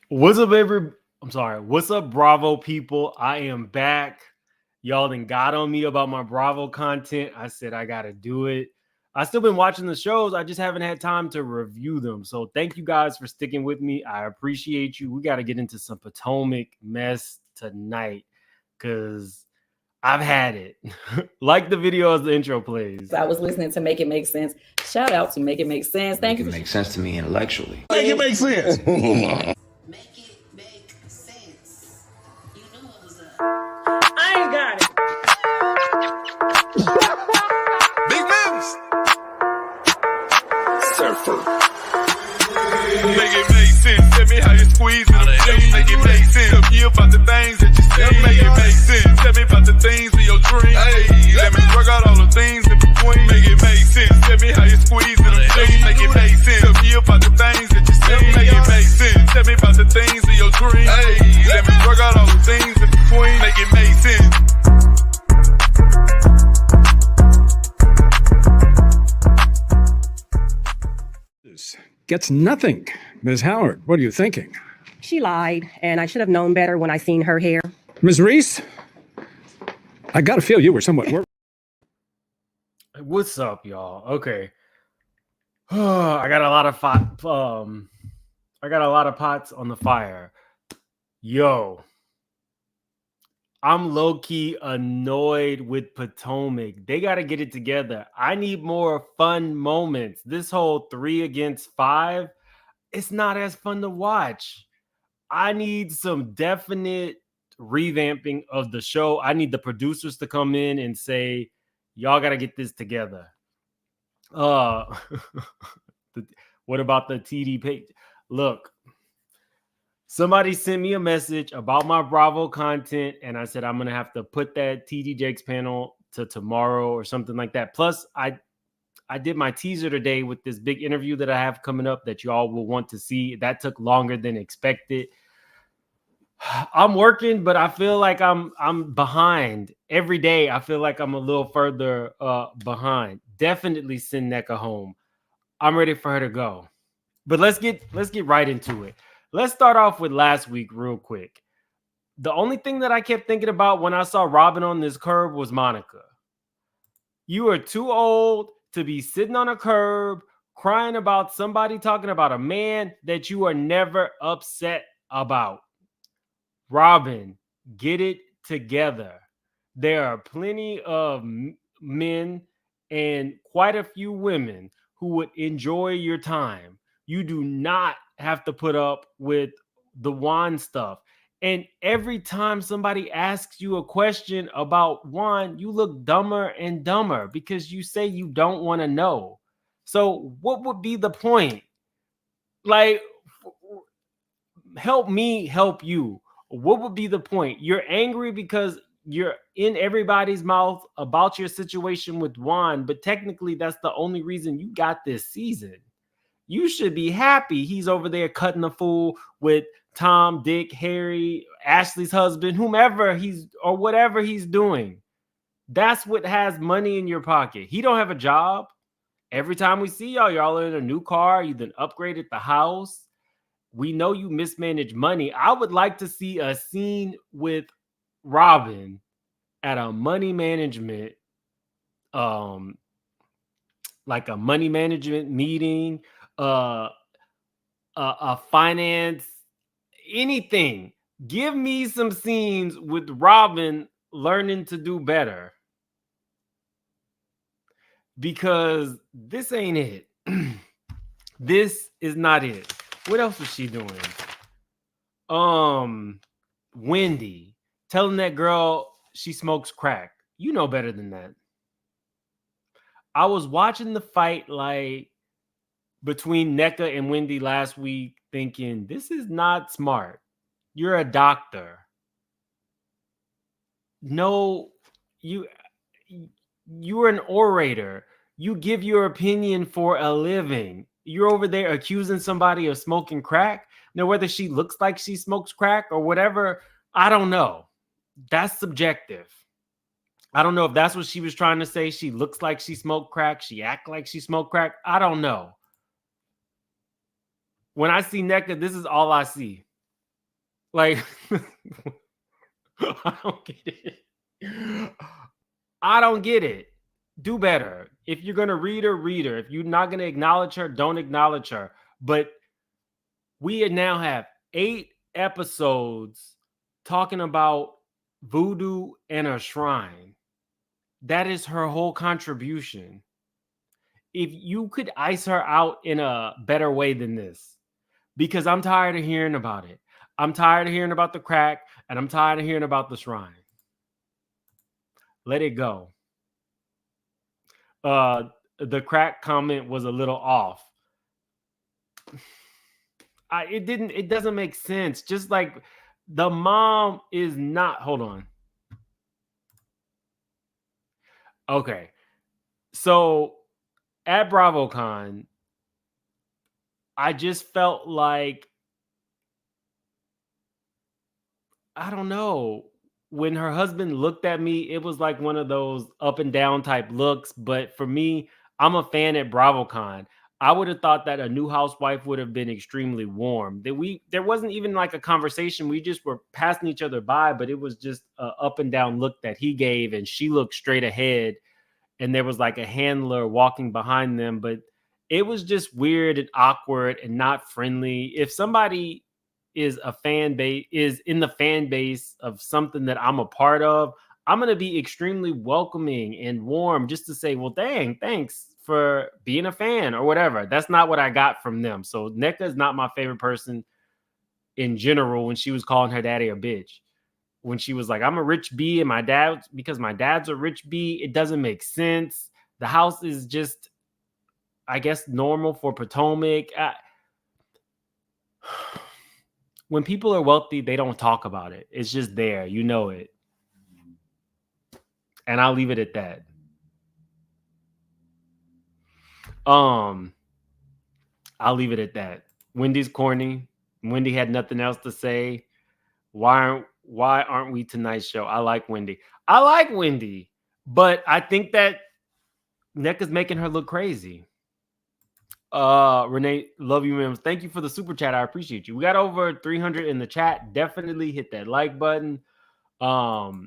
What's up, I'm sorry. What's up, Bravo people? I am back. Y'all done got on me about my Bravo content. I said I gotta do it. I still been watching the shows. I just haven't had time to review them. So thank you guys for sticking with me. I appreciate you. We got to get into some Potomac mess tonight because I've had it. Like the video as the intro plays. I was listening to Make It Make Sense. Shout out to Make It Make Sense. Thank you. Make it make sense to me intellectually. Make it make sense. Make it make sense. You knew what was up. I ain't got it. Big moves. Surfer. Make it make sense. Tell me how you squeeze it. Make it make sense. Tell me about the things that you see. Make it make sense. Tell me about the things of your dreams. Hey, let me work out all the things in between. Make it make sense. Tell me how you squeeze it. Make it make sense. Tell me about the things that you see. Make it make sense. Tell me about the things of your dreams. Hey, let me work out all the things in between. Make it make sense. Gets nothing. Ms. Howard, what are you thinking? She lied, and I should have known better when I seen her hair. Ms. Reese, I gotta feel you were somewhat worried. What's up, y'all? Okay. I got a lot of I got a lot of pots on the fire. Yo. I'm low-key annoyed with Potomac. They got to get it together. I need more fun moments. This whole 3 against 5, it's not as fun to watch. I need some definite revamping of the show. I need the producers to come in and say, y'all got to get this together. What about the TD page? Look, somebody sent me a message about my Bravo content, and I said I'm going to have to put that TD Jakes panel to tomorrow or something like that. Plus, I did my teaser today with this big interview that I have coming up that you all will want to see. That took longer than expected. I'm working, but I feel like I'm behind every day. I feel like I'm a little further behind. Definitely send Nneka home. I'm ready for her to go. But let's get right into it. Let's start off with last week real quick. The only thing that I kept thinking about when I saw Robin on this curb was Monica. You are too old to be sitting on a curb crying about somebody talking about a man that you are never upset about. Robin, get it together. There are plenty of men and quite a few women who would enjoy your time. You do not have to put up with the Juan stuff. And every time somebody asks you a question about Juan, you look dumber and dumber because you say you don't want to know. So what would be the point? Like, help me help you. What would be the point? You're angry because you're in everybody's mouth about your situation with Juan, but technically that's the only reason you got this season. You should be happy he's over there cutting a fool with Tom, Dick, Harry, Ashley's husband, whomever he's or whatever he's doing. That's what has money in your pocket. He don't have a job. Every time we see y'all are in a new car. You then upgraded the house. We know you mismanage money. I would like to see a scene with Robin at a money management, like a money management meeting, a finance, anything. Give me some scenes with Robin learning to do better. Because this ain't it. This is not it. What else was she doing? Wendy telling that girl she smokes crack. You know better than that. I was watching the fight like between Nneka and Wendy last week thinking, this is not smart. You're a doctor. No, you're an orator. You give your opinion for a living. You're over there accusing somebody of smoking crack. Now, whether she looks like she smokes crack or whatever, I don't know. That's subjective. I don't know if that's what she was trying to say. She looks like she smoked crack. She act like she smoked crack. I don't know. When I see Nneka, this is all I see. Like, I don't get it. I don't get it. Do better. If you're going to read her, read her. If you're not going to acknowledge her, don't acknowledge her. But we now have 8 episodes talking about voodoo and a shrine. That is her whole contribution. If you could ice her out in a better way than this, because I'm tired of hearing about it. I'm tired of hearing about the crack, and I'm tired of hearing about the shrine. Let it go. The crack comment was a little off. It doesn't make sense. Just like the mom is not, hold on. Okay. So at BravoCon, I just felt like, I don't know. When her husband looked at me, it was like one of those up and down type looks. But for me, I'm a fan at BravoCon. I would have thought that a new housewife would have been extremely warm. There wasn't even like a conversation. We just were passing each other by, but it was just a up and down look that he gave, and she looked straight ahead, and there was like a handler walking behind them, but it was just weird and awkward and not friendly. If somebody is in the fan base of something that I'm a part of, I'm going to be extremely welcoming and warm just to say, well, thanks for being a fan or whatever. That's not what I got from them. So Nneka is not my favorite person in general. When she was calling her daddy a bitch, when she was like, I'm a rich B and because my dad's a rich B, it doesn't make sense. The house is just, I guess, normal for Potomac. When people are wealthy, they don't talk about it. It's just there. You know it. And I'll leave it at that. I'll leave it at that. Wendy's corny. Wendy had nothing else to say. Why aren't we tonight's show? I like Wendy. But I think that Nneka's making her look crazy. Renee, love you, man. Thank you for the super chat. I appreciate you. We got over 300 in the chat. Definitely hit that like button. Wealth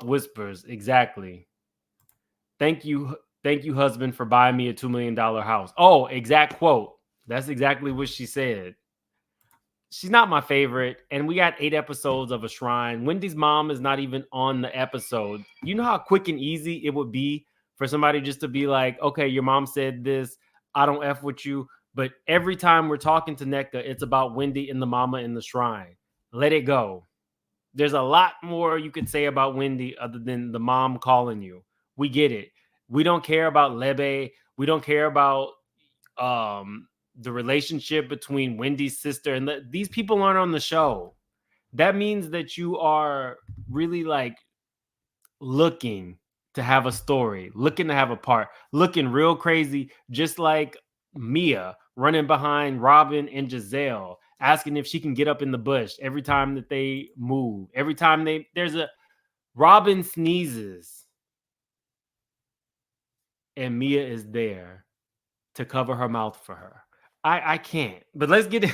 whispers, exactly. Thank you, husband, for buying me a $2 million house. Oh, exact quote. That's exactly what she said. She's not my favorite, and we got 8 episodes of a shrine. Wendy's mom is not even on the episode. You know how quick and easy it would be for somebody just to be like, okay, your mom said this, I don't F with you. But every time we're talking to Nneka, it's about Wendy and the mama in the shrine. Let it go. There's a lot more you could say about Wendy other than the mom calling you. We get it. We don't care about Lebe. We don't care about the relationship between Wendy's sister and these people aren't on the show. That means that you are really like looking to have a story, looking to have a part, looking real crazy, just like Mia running behind Robin and Giselle, asking if she can get up in the bush every time that they move. Every time there's a Robin sneezes and Mia is there to cover her mouth for her. I can't, but let's get it.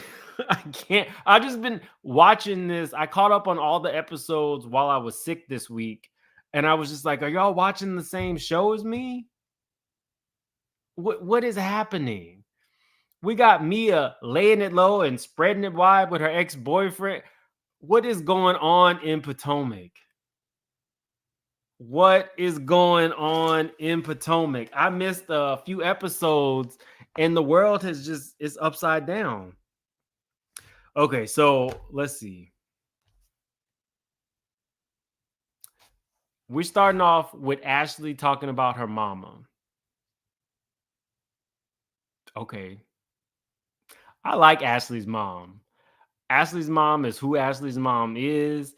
I can't. I've just been watching this. I caught up on all the episodes while I was sick this week. And I was just like, are y'all watching the same show as me? What is happening? We got Mia laying it low and spreading it wide with her ex-boyfriend. What is going on in Potomac? What is going on in Potomac? I missed a few episodes and the world is upside down. Okay, so let's see. We're starting off with Ashley talking about her mama. Okay. I like Ashley's mom. Ashley's mom is who Ashley's mom is.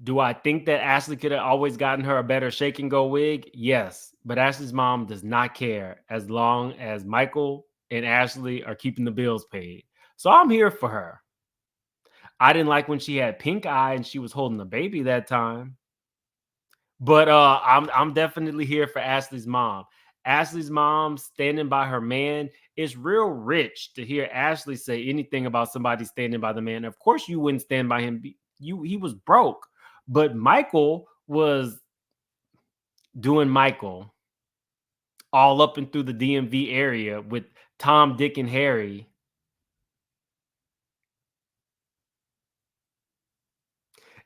Do I think that Ashley could have always gotten her a better shake and go wig? Yes. But Ashley's mom does not care as long as Michael and Ashley are keeping the bills paid. So I'm here for her. I didn't like when she had pink eye and she was holding the baby that time. But I'm definitely here for Ashley's mom. Ashley's mom standing by her man. it's real rich to hear Ashley say anything about somebody standing by the man. Of course, you wouldn't stand by him. He was broke, but Michael was doing Michael all up and through the DMV area with Tom, Dick, and Harry.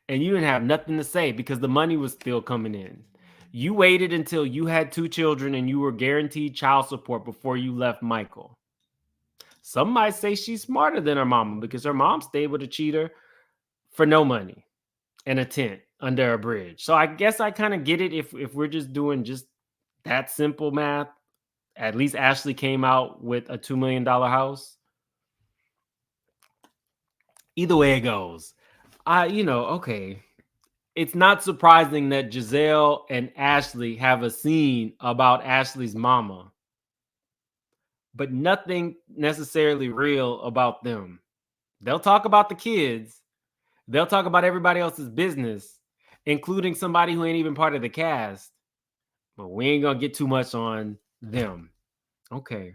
And you didn't have nothing to say because the money was still coming in. You waited until you had 2 children and you were guaranteed child support before you left Michael. Some might say she's smarter than her mama because her mom stayed with a cheater for no money in a tent under a bridge. So I guess I kind of get it if we're just doing just that simple math. At least Ashley came out with a $2 million house. Either way it goes, okay. It's not surprising that Giselle and Ashley have a scene about Ashley's mama, but nothing necessarily real about them. They'll talk about the kids. They'll talk about everybody else's business, including somebody who ain't even part of the cast. But we ain't going to get too much on them. Okay.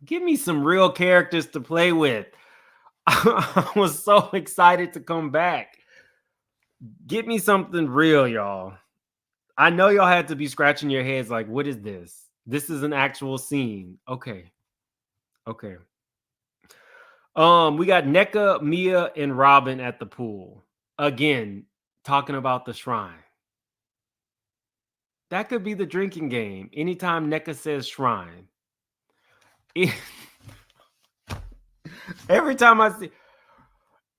Give me some real characters to play with. I was so excited to come back. Get me something real, y'all. I know y'all had to be scratching your heads like, what is this? This is an actual scene. Okay. We got Nneka, Mia, and Robin at the pool. Again, talking about the shrine. That could be the drinking game. Anytime Nneka says shrine. Every time I see...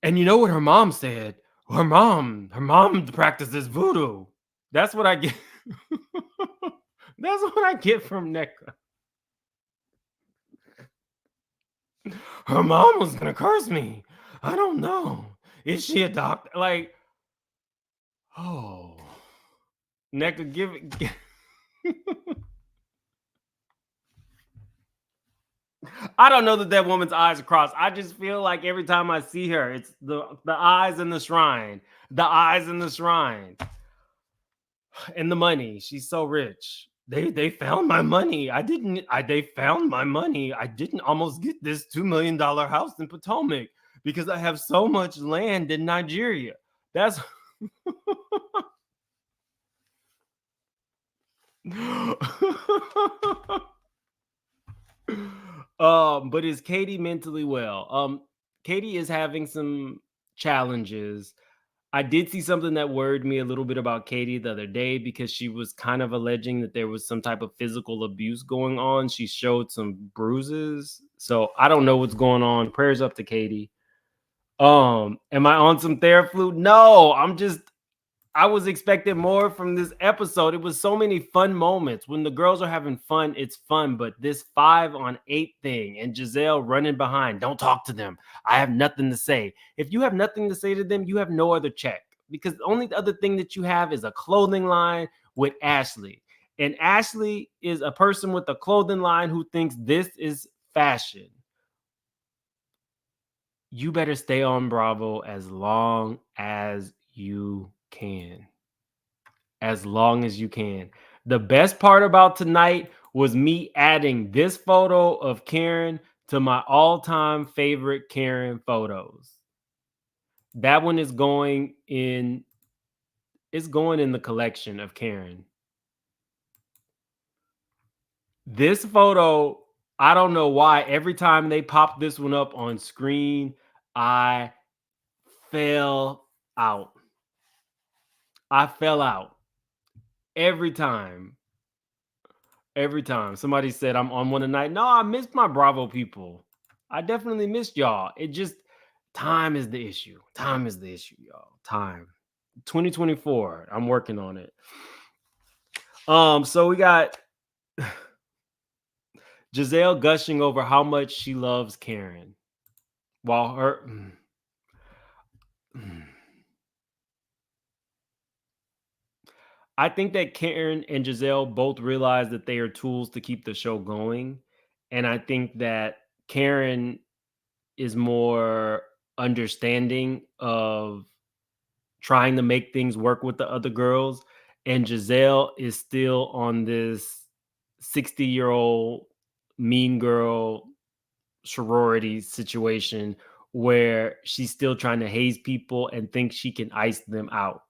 And you know what her mom said? Her mom practices voodoo. That's what I get. That's what I get from Nneka. Her mom was gonna curse me. I don't know. Is she a doctor? Like, oh, Nneka, give it. I don't know that woman's eyes are crossed. I just feel like every time I see her, it's the eyes in the shrine. The eyes in the shrine. And the money. She's so rich. They found my money. They found my money. I didn't almost get this $2 million house in Potomac because I have so much land in Nigeria. That's but is Katie mentally well? Katie is having some challenges. I did see something that worried me a little bit about Katie the other day because she was kind of alleging that there was some type of physical abuse going on. She showed some bruises. So I don't know what's going on. Prayers up to Katie. Am I on some Theraflu? No, I was expecting more from this episode. It was so many fun moments. When the girls are having fun, it's fun. But this 5-on-8 thing and Giselle running behind, don't talk to them. I have nothing to say. If you have nothing to say to them, you have no other check. Because the only other thing that you have is a clothing line with Ashley. And Ashley is a person with a clothing line who thinks this is fashion. You better stay on Bravo as long as you can. As long as you can. The best part about tonight was me adding this photo of Karen to my all-time favorite Karen photos. That one is going in the collection of Karen. This photo, I don't know why every time they pop this one up on screen, I fell out. Every time. Somebody said I'm on one tonight. No, I missed my Bravo people. I definitely missed y'all. It just, time is the issue. Y'all. Time. 2024. I'm working on it. So we got Giselle gushing over how much she loves Karen. While her... I think that Karen and Giselle both realize that they are tools to keep the show going. And I think that Karen is more understanding of trying to make things work with the other girls. And Giselle is still on this 60-year-old mean girl sorority situation where she's still trying to haze people and thinks she can ice them out.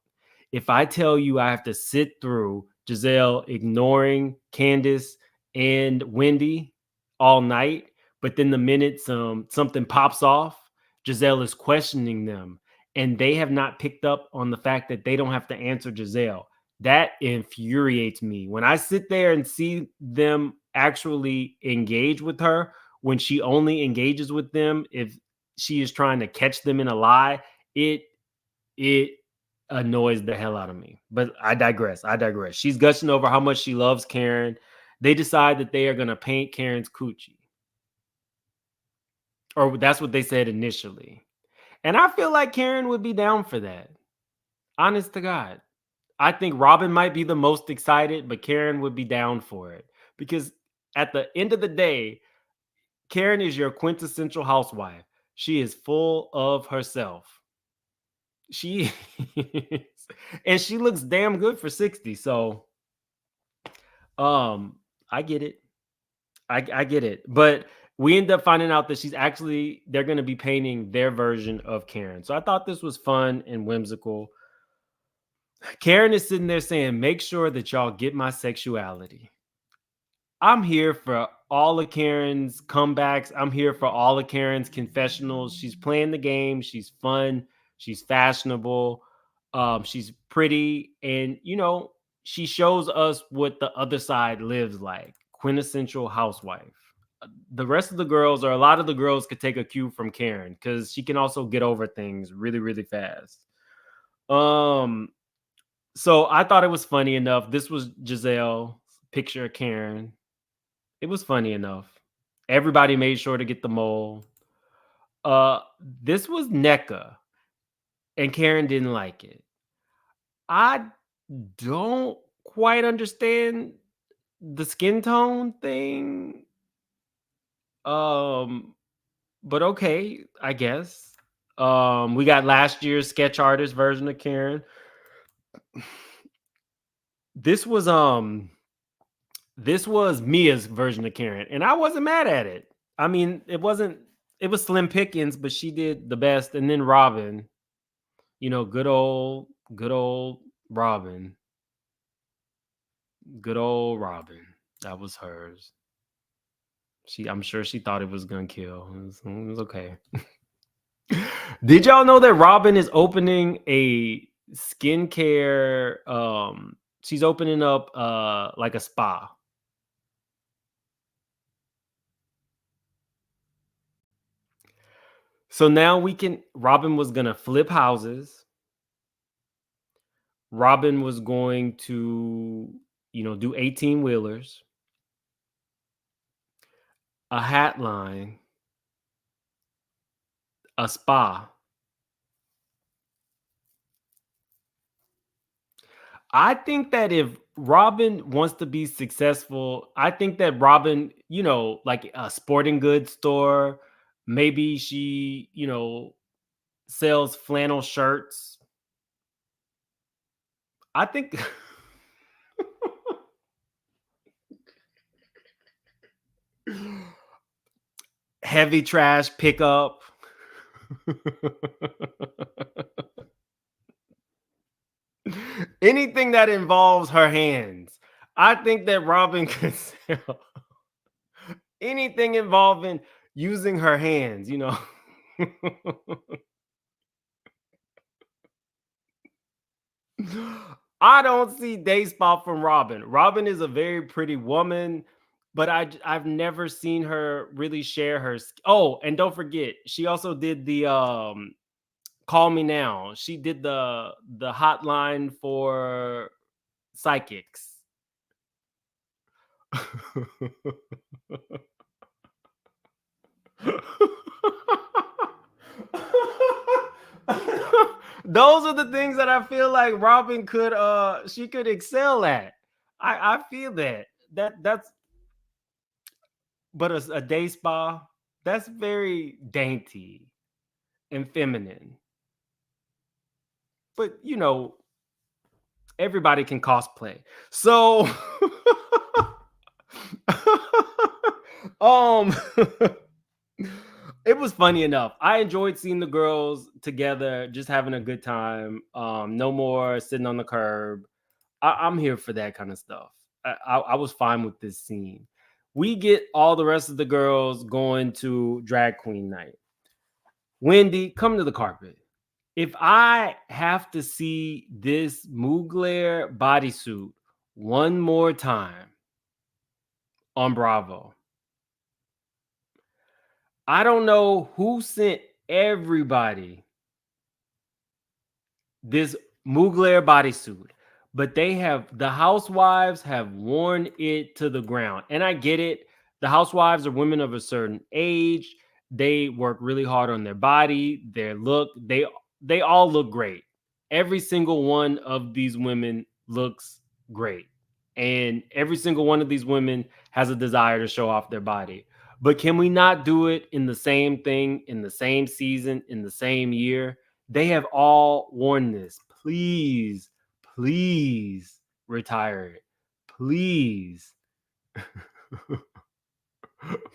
If I tell you I have to sit through Giselle ignoring Candiace and Wendy all night, but then the minute something pops off, Giselle is questioning them, and they have not picked up on the fact that they don't have to answer Giselle. That infuriates me. When I sit there and see them actually engage with her, when she only engages with them if she is trying to catch them in a lie, it annoys the hell out of me. But I digress. She's gushing over how much she loves Karen. They decide that they are going to paint Karen's coochie. Or that's what they said initially. And I feel like Karen would be down for that. Honest to God. I think Robin might be the most excited, but Karen would be down for it. Because at the end of the day, Karen is your quintessential housewife. She is full of herself. She is. And she looks damn good for 60. So I get it. I get it. But we end up finding out that they're going to be painting their version of Karen. So I thought this was fun and whimsical. Karen is sitting there saying, make sure that y'all get my sexuality. I'm here for all of Karen's comebacks. I'm here for all of Karen's confessionals. She's playing the game. She's fun. She's fashionable. She's pretty. And, she shows us what the other side lives like. Quintessential housewife. The rest of the girls, or a lot of the girls, could take a cue from Karen because she can also get over things really, really fast. So I thought it was funny enough. This was Giselle's picture of Karen. It was funny enough. Everybody made sure to get the mole. This was Nneka, and Karen didn't like it. I don't quite understand the skin tone thing. But okay, I guess. We got last year's sketch artist version of Karen. This was Mia's version of Karen, and I wasn't mad at it. I mean, it was slim pickings, but she did the best. And then Robin, good old Robin. Good old Robin. That was hers. I'm sure she thought it was gonna kill. It was okay. Did y'all know that Robin is opening a skincare? She's opening up like a spa. So now Robin was gonna flip houses. Robin was going to, do 18-wheelers, a hat line, a spa. I think that if Robin wants to be successful, I think that Robin, like a sporting goods store, maybe she, sells flannel shirts. I think heavy trash pickup. Anything that involves her hands. I think that Robin could sell anything involving using her hands, I don't see day spa from Robin. Robin is a very pretty woman, but I've never seen her really share her. Oh, and don't forget, she also did the Call Me Now. She did the hotline for psychics. Those are the things that I feel like Robin could excel at. I feel that's but a day spa, that's very dainty and feminine. But everybody can cosplay. So um, it was funny enough. I enjoyed seeing the girls together, just having a good time. No more sitting on the curb. I'm here for that kind of stuff. I was fine with this scene. We get all the rest of the girls going to drag queen night. Wendy, come to the carpet. If I have to see this Mugler bodysuit one more time on Bravo, I don't know who sent everybody this Mugler bodysuit, but the housewives have worn it to the ground. And I get it. The housewives are women of a certain age. They work really hard on their body, their look. They all look great. Every single one of these women looks great. And every single one of these women has a desire to show off their body. But can we not do it in the same thing, in the same season, in the same year? They have all worn this. Please, please retire it. Please.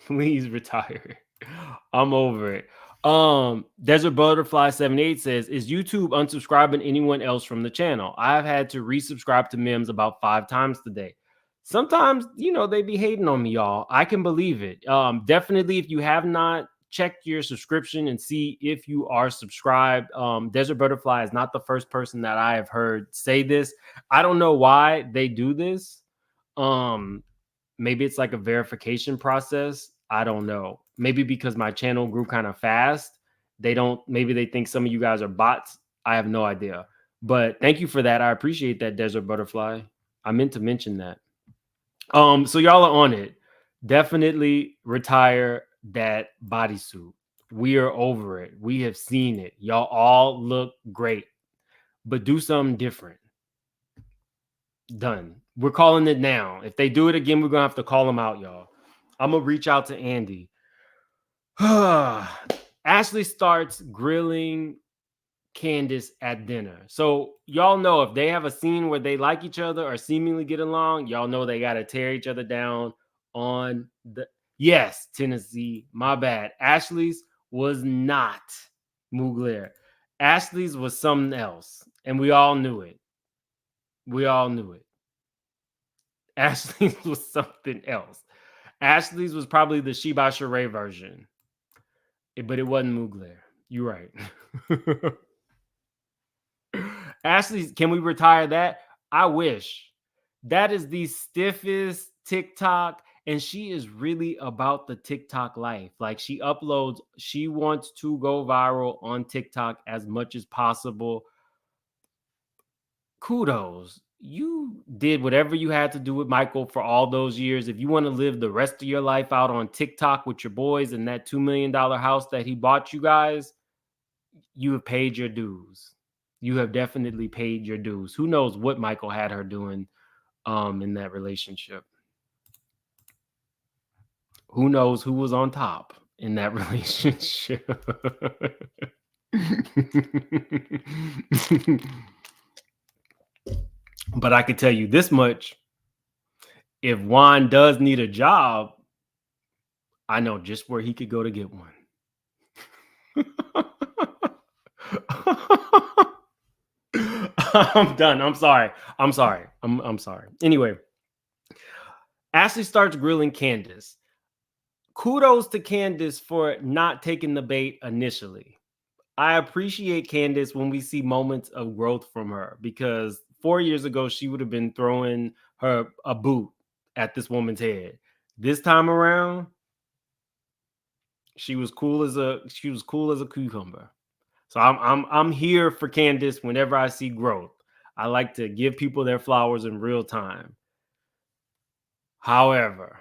Please retire it. I'm over it. Desert Butterfly 78 says, is YouTube unsubscribing anyone else from the channel? I've had to resubscribe to Mims about 5 times today. Sometimes, they be hating on me, y'all. I can believe it. Definitely, if you have not checked your subscription and see if you are subscribed. Desert Butterfly is not the first person that I have heard say this. I don't know why they do this. Maybe it's like a verification process. I don't know. Maybe because my channel grew kind of fast. Maybe they think some of you guys are bots. I have no idea. But thank you for that. I appreciate that, Desert Butterfly. I meant to mention that. So y'all are on it. Definitely retire that bodysuit. We are over it. We have seen it. Y'all all look great, but do something different. Done. We're calling it now. If they do it again, we're gonna have to call them out, y'all. I'm gonna reach out to Andy. Ashley starts grilling Candiace at dinner. So y'all know if they have a scene where they like each other or seemingly get along, y'all know they got to tear each other down on the... Yes, Tennessee, my bad. Ashley's was not Mugler. Ashley's was something else, and we all knew it. We all knew it. Ashley's was something else. Ashley's was probably the Sheba Sheree version, but it wasn't Mugler. You're right. Ashley, can we retire that? I wish. That is the stiffest TikTok, and she is really about the TikTok life. Like, she uploads, she wants to go viral on TikTok as much as possible. Kudos. You did whatever you had to do with Michael for all those years. If you want to live the rest of your life out on TikTok with your boys in that $2 million house that he bought you guys, you have paid your dues. You have definitely paid your dues. Who knows what Michael had her doing in that relationship? Who knows who was on top in that relationship? But I can tell you this much. If Juan does need a job, I know just where he could go to get one. I'm done. I'm sorry. I'm sorry. Anyway, Ashley starts grilling Candiace. Kudos to Candiace for not taking the bait initially. I appreciate Candiace when we see moments of growth from her, because 4 years ago, she would have been throwing her a boot at this woman's head. This time around, she was cool as a cucumber. So I'm here for Candiace whenever I see growth. I like to give people their flowers in real time. However,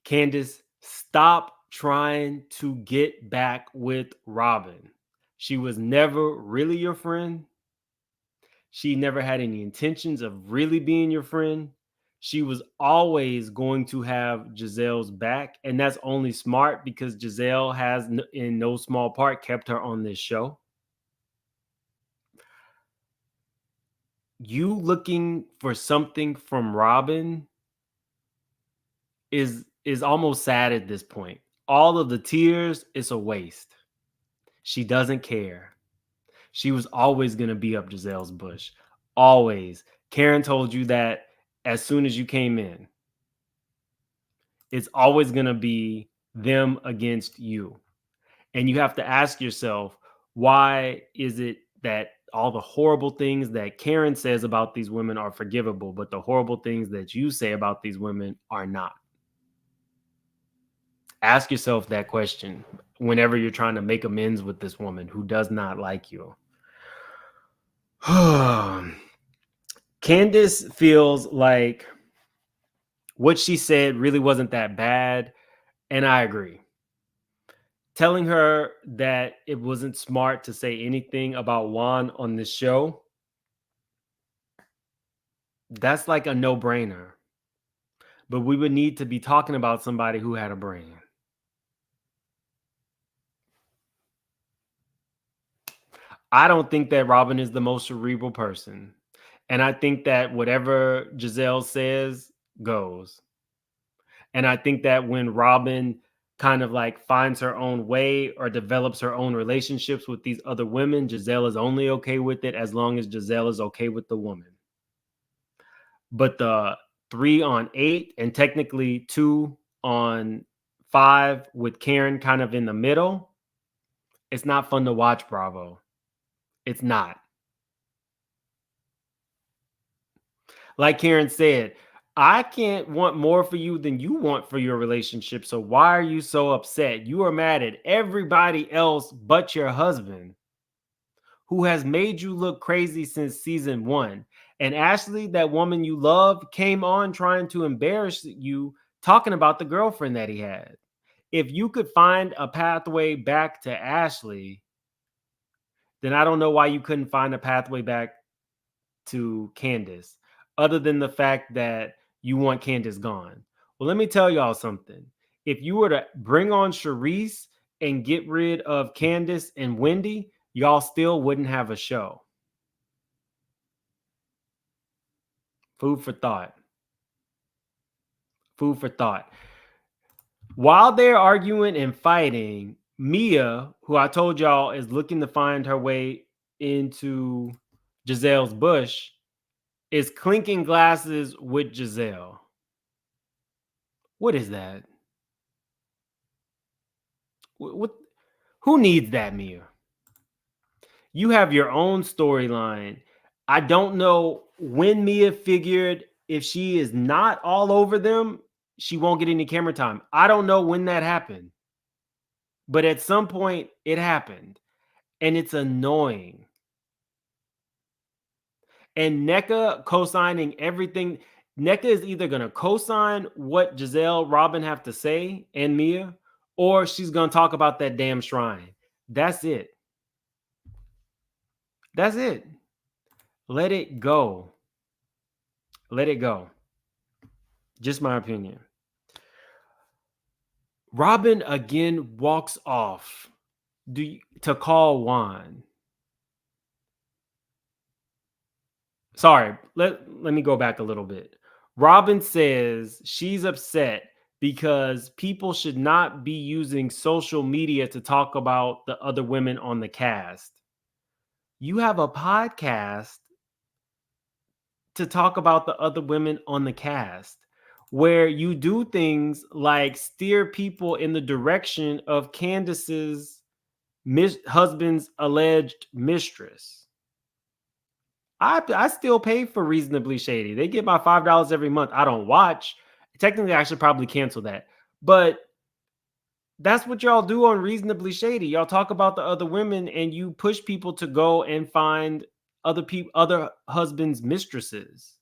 Candiace, stop trying to get back with Robin. She was never really your friend. She never had any intentions of really being your friend. She was always going to have Giselle's back, and that's only smart because Giselle has, in no small part, kept her on this show. You looking for something from Robin is is almost sad at this point. All of the tears, it's a waste. She doesn't care. She was always going to be up Giselle's bush. Always. Karen told you that as soon as you came in. It's always going to be them against you. And you have to ask yourself, why is it that all the horrible things that Karen says about these women are forgivable, but the horrible things that you say about these women are not? Ask yourself that question whenever you're trying to make amends with this woman who does not like you. Candiace feels like what she said really wasn't that bad, and I agree. Telling her that it wasn't smart to say anything about Juan on this show, that's like a no-brainer. But we would need to be talking about somebody who had a brain. I don't think that Robin is the most cerebral person. And I think that whatever Giselle says goes. And I think that when Robin kind of like finds her own way or develops her own relationships with these other women, Giselle is only okay with it as long as Giselle is okay with the woman. But the 3 on 8 and technically 2 on 5 with Karen kind of in the middle, it's not fun to watch, Bravo. It's not. Like Karen said, I can't want more for you than you want for your relationship. So why are you so upset? You are mad at everybody else but your husband, who has made you look crazy since season 1. And Ashley, that woman you love, came on trying to embarrass you, talking about the girlfriend that he had. If you could find a pathway back to Ashley, then I don't know why you couldn't find a pathway back to Candiace, other than the fact that you want Candiace gone. Well, let me tell y'all something. If you were to bring on Charisse and get rid of Candiace and Wendy, y'all still wouldn't have a show. Food for thought. Food for thought. While they're arguing and fighting, Mia, who I told y'all is looking to find her way into Giselle's bush, is clinking glasses with Giselle. What is that? What? Who needs that, Mia? You have your own storyline. I don't know when Mia figured if she is not all over them, she won't get any camera time. I don't know when that happened. But at some point, it happened. And it's annoying. And Nneka co-signing everything. Nneka is either going to co-sign what Giselle, Robin have to say, and Mia, or she's going to talk about that damn shrine. That's it. That's it. Let it go. Let it go. Just my opinion. Robin again walks off to call Juan. Sorry, let me go back a little bit. Robin says she's upset because people should not be using social media to talk about the other women on the cast. You have a podcast to talk about the other women on the cast, where you do things like steer people in the direction of Candiace's husband's alleged mistress. I still pay for Reasonably Shady. They get my $5 every month. I don't watch. Technically, I should probably cancel that. But that's what y'all do on Reasonably Shady. Y'all talk about the other women and you push people to go and find other husbands' mistresses.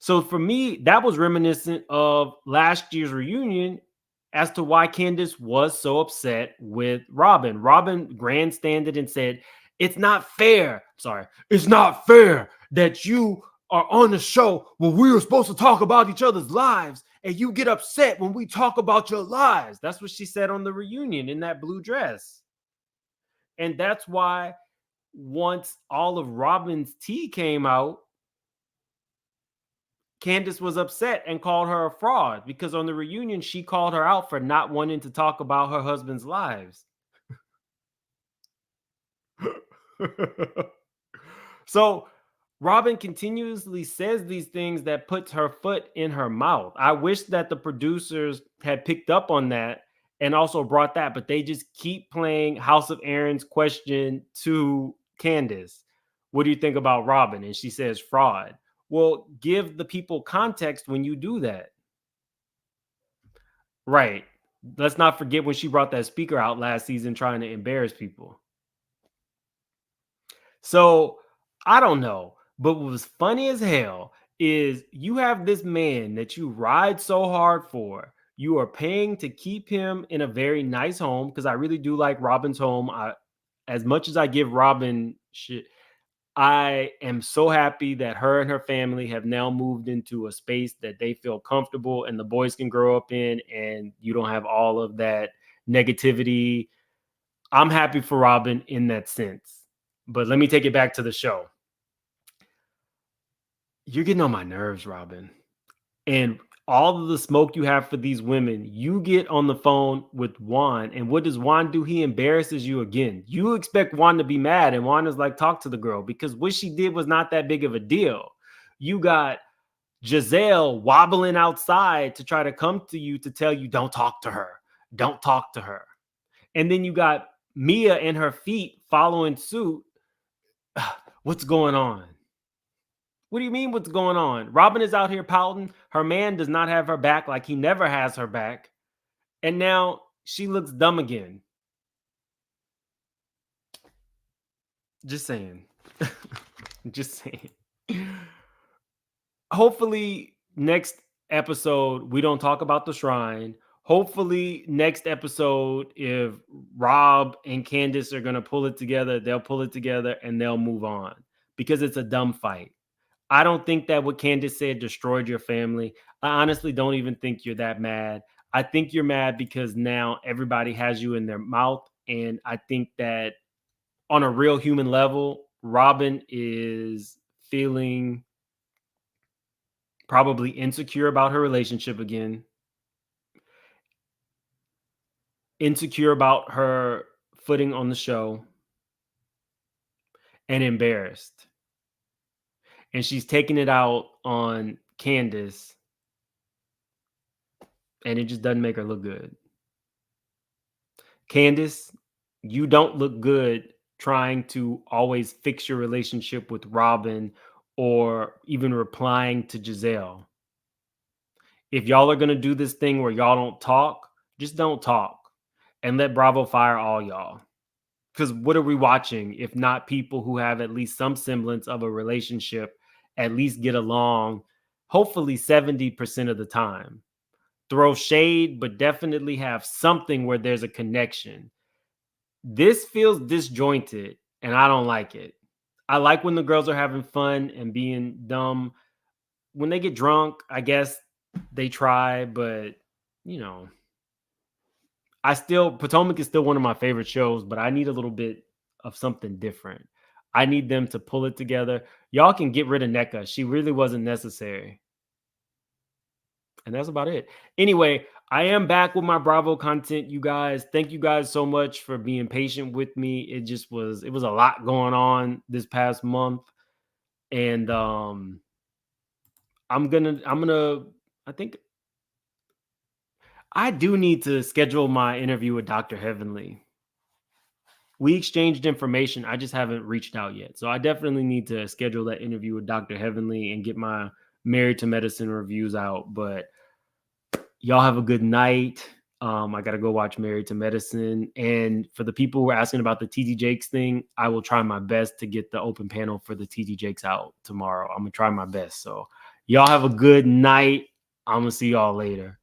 So for me, that was reminiscent of last year's reunion as to why Candiace was so upset with Robin. Robin grandstanded and said, it's not fair. Sorry. It's not fair that you are on the show when we were supposed to talk about each other's lives and you get upset when we talk about your lives. That's what she said on the reunion in that blue dress. And that's why once all of Robin's tea came out, Candiace was upset and called her a fraud because on the reunion, she called her out for not wanting to talk about her husband's lives. So Robin continuously says these things that puts her foot in her mouth. I wish that the producers had picked up on that and also brought that, but they just keep playing House of Aaron's question to Candiace. What do you think about Robin? And she says fraud. Well, give the people context when you do that. Right. Let's not forget when she brought that speaker out last season trying to embarrass people. So I don't know. But what was funny as hell is you have this man that you ride so hard for. You are paying to keep him in a very nice home because I really do like Robin's home. As much as I give Robin shit, I am so happy that her and her family have now moved into a space that they feel comfortable and the boys can grow up in, and you don't have all of that negativity. I'm happy for Robin in that sense. But let me take it back to the show. You're getting on my nerves, Robin. And all of the smoke you have for these women, you get on the phone with Juan. And what does Juan do? He embarrasses you again. You expect Juan to be mad. And Juan is like, talk to the girl. Because what she did was not that big of a deal. You got Giselle wobbling outside to try to come to you to tell you, don't talk to her. Don't talk to her. And then you got Mia and her feet following suit. What's going on? What do you mean what's going on? Robin is out here pouting. Her man does not have her back like he never has her back. And now she looks dumb again. Just saying. Just saying. Hopefully next episode, we don't talk about the shrine. Hopefully next episode, if Rob and Candiace are going to pull it together, they'll pull it together and they'll move on because it's a dumb fight. I don't think that what Candiace said destroyed your family. I honestly don't even think you're that mad. I think you're mad because now everybody has you in their mouth. And I think that on a real human level, Robin is feeling probably insecure about her relationship again. Insecure about her footing on the show. And embarrassed. And she's taking it out on Candiace. And it just doesn't make her look good. Candiace, you don't look good trying to always fix your relationship with Robin or even replying to Giselle. If y'all are going to do this thing where y'all don't talk, just don't talk. And let Bravo fire all y'all. Because what are we watching if not people who have at least some semblance of a relationship, at least get along, hopefully 70% of the time. Throw shade, but definitely have something where there's a connection. This feels disjointed, and I don't like it. I like when the girls are having fun and being dumb. When they get drunk, I guess they try, but, you know. Potomac is still one of my favorite shows, but I need a little bit of something different. I need them to pull it together. Y'all can get rid of Nneka. She really wasn't necessary. And that's about it. Anyway, I am back with my Bravo content, you guys. Thank you guys so much for being patient with me. It was a lot going on this past month. And I do need to schedule my interview with Dr. Heavenly. We exchanged information. I just haven't reached out yet. So I definitely need to schedule that interview with Dr. Heavenly and get my Married to Medicine reviews out. But y'all have a good night. I got to go watch Married to Medicine. And for the people who are asking about the TD Jakes thing, I will try my best to get the open panel for the TD Jakes out tomorrow. I'm going to try my best. So y'all have a good night. I'm going to see y'all later.